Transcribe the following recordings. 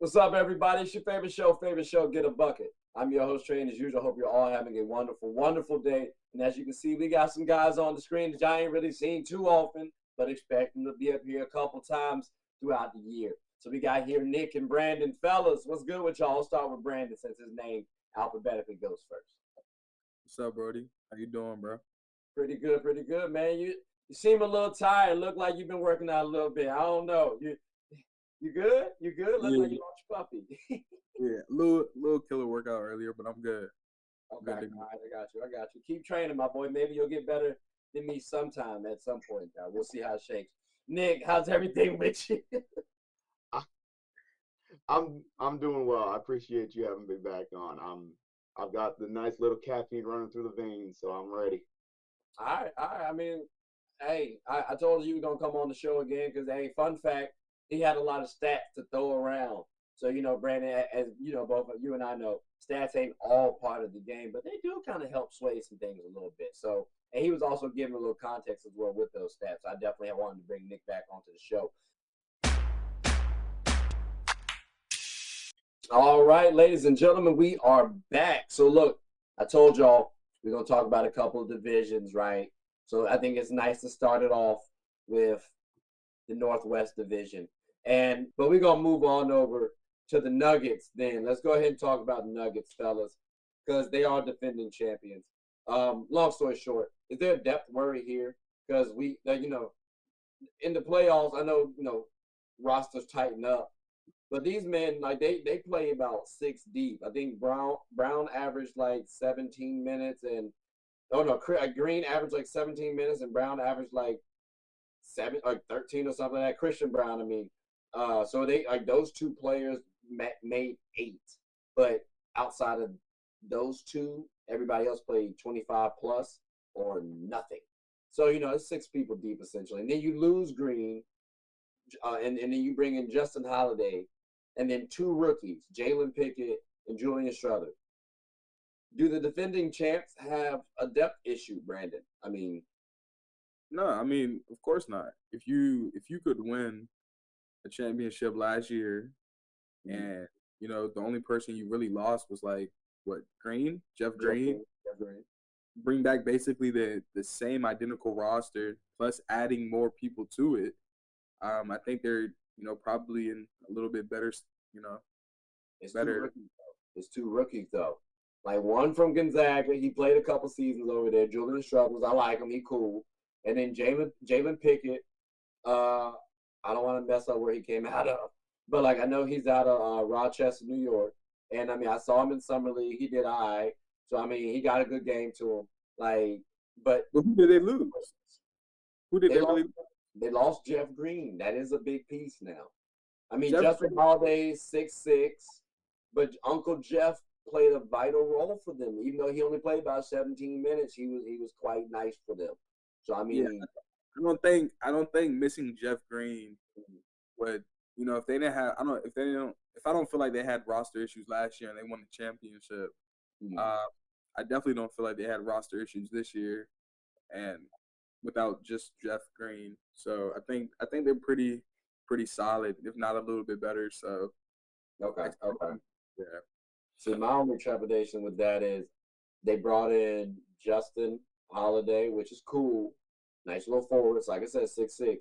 What's up, everybody? It's your favorite show, Get a Bucket. I'm your host, Trey, and as usual, hope you're all having a wonderful, wonderful day. And as you can see, we got some guys on the screen that I ain't really seen too often, but expect them to be up here a couple times throughout the year. So we got here Nick and Brandon. Fellas, what's good with y'all? I'll start with Brandon since his name alphabetically goes first. What's up, Brody? How you doing, bro? Pretty good, man. You seem a little tired. Look like you've been working out a little bit. I don't know. You good? You good? Look Yeah, like you lost your puppy. yeah. Little killer workout earlier, but I'm good. Okay, Good all to go. right, I got you. Keep training, my boy. Maybe you'll get better than me sometime at some point. We'll see how it shakes. Nick, how's everything with you? I- I'm doing well. I appreciate you having me back on. I've got the nice little caffeine running through the veins, so I'm ready. All right. I mean, hey, I told you were gonna come on the show again because, hey, fun fact, he had a lot of stats to throw around. So Brandon, as you know, both of you and I know, stats ain't all part of the game, but they do kind of help sway some things a little bit. So, and he was also giving a little context as well with those stats. I definitely wanted to bring Nick back onto the show. All right, ladies and gentlemen, we are back. So look, I told y'all we're gonna talk about a couple of divisions, right? So I think it's nice to start it off with the Northwest Division. But we're gonna move on over to the Nuggets then. Let's go ahead and talk about the Nuggets, fellas, because they are defending champions. Long story short, is there a depth worry here? Because in the playoffs, I know, rosters tighten up. But these men, like they play about six deep. I think Brown averaged like 17 minutes, and oh no, Green averaged like 17 minutes, and Brown averaged like 13 or something like that. Christian Brown, I mean. So they like those two players made eight, but outside of those two, everybody else played 25 plus or nothing. So it's six people deep essentially, and then you lose Green, and then you bring in Justin Holiday, and then two rookies, Jalen Pickett and Julian Strother. Do the defending champs have a depth issue, Brandon? I mean, No, I mean, of course not. If you could win a championship last year, and the only person you really lost was like what Green, Jeff Green, Jeff Green. bring back basically the same identical roster plus adding more people to it. I think they're probably in a little bit better, you know, It's two better. rookies though. It's two rookies though. Like one from Gonzaga, he played a couple seasons over there. Julian Struggles, I like him, he cool. And then Jalen Pickett, uh, I don't want to mess up where he came out of, but like I know he's out of Rochester, New York. And I mean, I saw him in summer league. He did all right. So I mean, he got a good game to him. Like, but But who did they lose? Who did they they lost. really? They lost Jeff Green. That is a big piece now. I mean, Jeff Justin Green. Holiday 6'6", but Uncle Jeff played a vital role for them. Even though he only played about 17 minutes, he was quite nice for them. So I Yeah, mean, I don't think missing Jeff Green would if they didn't have if I don't feel like they had roster issues last year and they won the championship. mm, uh, I definitely don't feel like they had roster issues this year and without just Jeff Green. So I think they're pretty solid, if not a little bit better. So okay, okay. yeah. See, my only trepidation with that is they brought in Justin Holiday, which is cool, nice little forwards. Like I said, 6'6",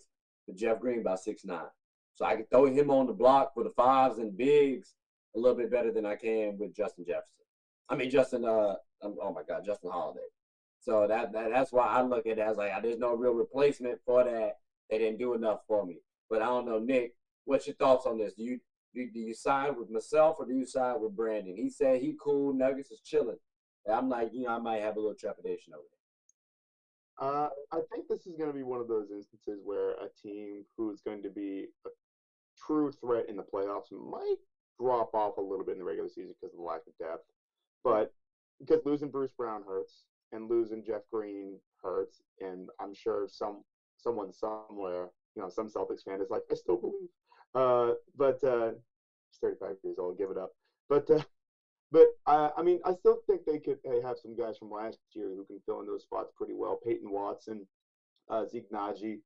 but Jeff Green about 6'9". So I can throw him on the block for the fives and bigs a little bit better than I can with Justin Jefferson. I mean Justin. Oh my God, Justin Holiday. So that's why I look at it as like there's no real replacement for that. They didn't do enough for me. But I don't know, Nick. What's your thoughts on this? Do you side with myself or do you side with Brandon? He said he cool. Nuggets is chilling. And I'm like, I might have a little trepidation over I think this is going to be one of those instances where a team who's going to be a true threat in the playoffs might drop off a little bit in the regular season because of the lack of depth. But because losing Bruce Brown hurts and losing Jeff Green hurts, and I'm sure someone somewhere, some Celtics fan is like, I still believe. But he's 35 years old, give it up. But I mean, I still think they could have some guys from last year who can fill in those spots pretty well. Peyton Watson, Zeke Naji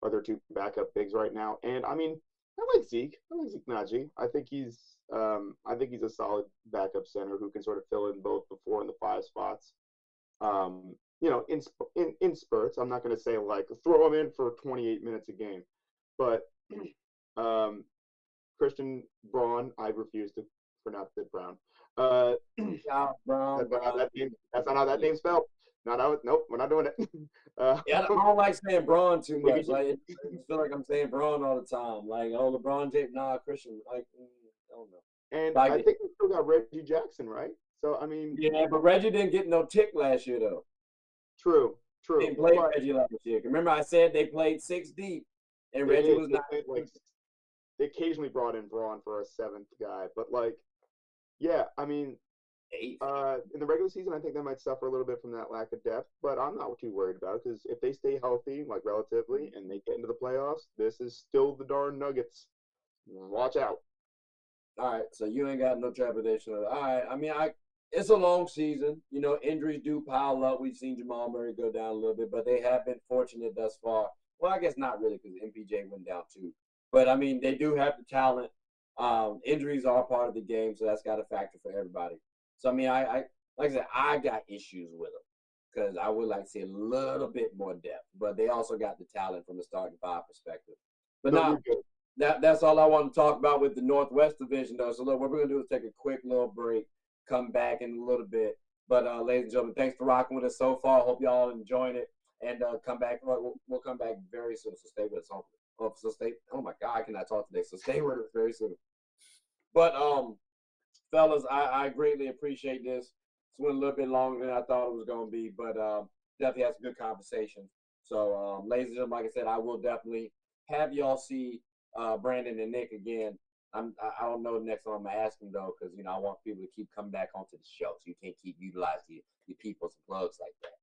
are their two backup bigs right now. And I mean, I like Zeke. I like Zeke Najee. I think he's a solid backup center who can sort of fill in both the 4 and the 5 spots. In spurts. I'm not going to say like throw him in for 28 minutes a game, but um, Christian Braun, I refuse to pronounce it Brown. Yeah, Brown, Brown. That's not how that name's spelled. Not how. Nope, we're not doing it. Yeah, I don't like saying Braun too maybe much. Like, I feel like I'm saying Braun all the time. Like, oh, LeBron James, nah, Christian. Like, I don't know. and But I think we still got Reggie Jackson, right? So I mean, yeah, but Reggie didn't get no tick last year though. true, They true. didn't play But Reggie last year. Remember, I said they played 6 deep, and they Reggie did. was They not played like they occasionally brought in Braun for a seventh guy, but like, yeah, I mean, 8. in the regular season, I think they might suffer a little bit from that lack of depth, but I'm not too worried about it because if they stay healthy, like relatively, and they get into the playoffs, this is still the darn Nuggets. Watch out. All right, so you ain't got no trepidation. All right, I mean, it's a long season. You know, injuries do pile up. We've seen Jamal Murray go down a little bit, but they have been fortunate thus far. Well, I guess not really because MPJ went down too. But I mean, they do have the talent. Injuries are part of the game, so that's got a factor for everybody. So I mean, I like I said, I got issues with them because I would like to see a little bit more depth, but they also got the talent from the starting 5 perspective. But No, now you're good. that's all I want to talk about with the Northwest Division, though. So look, what we're gonna do is take a quick little break, come back in a little bit. But ladies and gentlemen, thanks for rocking with us so far. Hope y'all enjoying it, and come back. We'll come back very soon. So stay with us. So stay. Oh my God, I cannot talk today. So stay with us very soon. But fellas, I greatly appreciate this. It's went a little bit longer than I thought it was gonna be, but definitely had some good conversation. So ladies and gentlemen, like I said, I will definitely have y'all see Brandon and Nick again. I don't know the next one I'm gonna ask them though, because I want people to keep coming back onto the show, so you can't keep utilizing your people's plugs like that.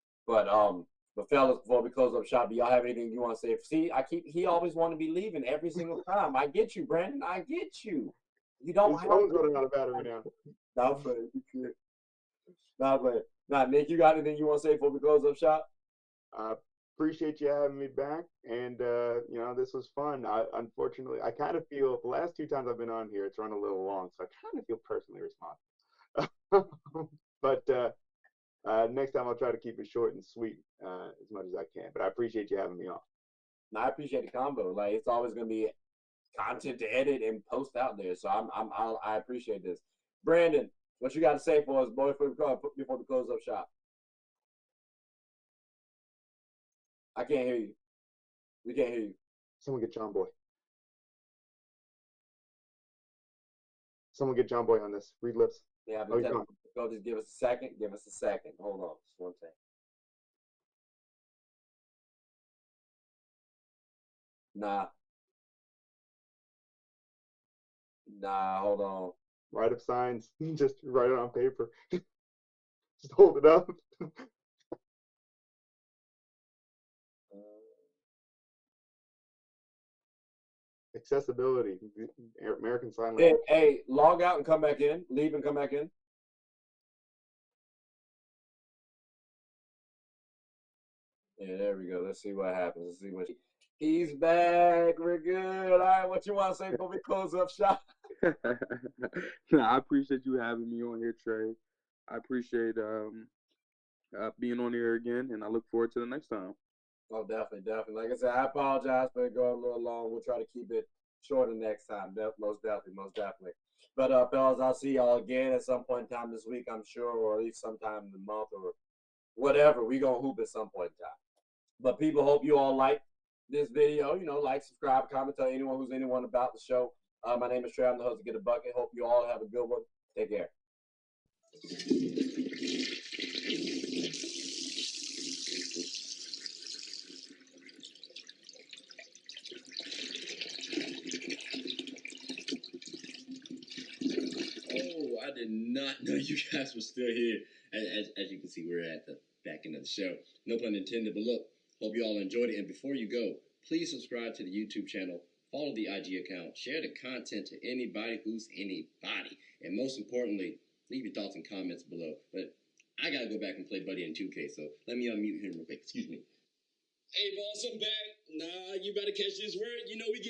But fellas, before we close up shop, do y'all have anything you want to say? See, he always want to be leaving every single time. I get you, Brandon. I get you. You don't His have phone's to. running out of battery now. Not funny. Not funny. Nah, Nick, you got anything you want to say before we close up shop? Appreciate you having me back, and this was fun. Unfortunately, I kind of feel the last 2 times I've been on here, it's run a little long, so I kind of feel personally responsible. But next time I'll try to keep it short and sweet as much as I can. But I appreciate you having me on. No, I appreciate the combo. Like it's always gonna be content to edit and post out there. So I appreciate this. Brandon, what you got to say for us, boy, before we close up shop? I can't hear you. We can't hear you. Someone get John Boy. Someone get John Boy on this. Read lips. Yeah, Oh, but he's gone. go just give us a second. Give us a second. Hold on, just one second. Nah, hold on. Write up signs. Just write it on paper. Just hold it up. Accessibility. American Sign Language. Hey, log out and come back in. Leave and come back in. Yeah, there we go. Let's see what happens. Let's see what he's back. We're good. All right, what you want to say before we close up shop? I appreciate you having me on here, Trey. I appreciate being on here again, and I look forward to the next time. Oh, definitely, definitely. Like I said, I apologize for it going a little long. We'll try to keep it shorter next time. Most definitely, most definitely. But fellas, I'll see y'all again at some point in time this week, I'm sure, or at least sometime in the month or whatever. We gonna hoop at some point in time. But people, hope you all like this video. Like, subscribe, comment, tell anyone about the show. My name is Trey. I'm the host of Get a Bucket. Hope you all have a good one. Take care. Oh, I did not know you guys were still here. As you can see, we're at the back end of the show. No pun intended, but look, hope you all enjoyed it. And before you go, please subscribe to the YouTube channel, follow the IG account, share the content to anybody who's anybody. And most importantly, leave your thoughts and comments below. But I got to go back and play Buddy in 2K, so let me unmute him real quick. Excuse me. Hey, boss, I'm back. Nah, you better catch this word. We get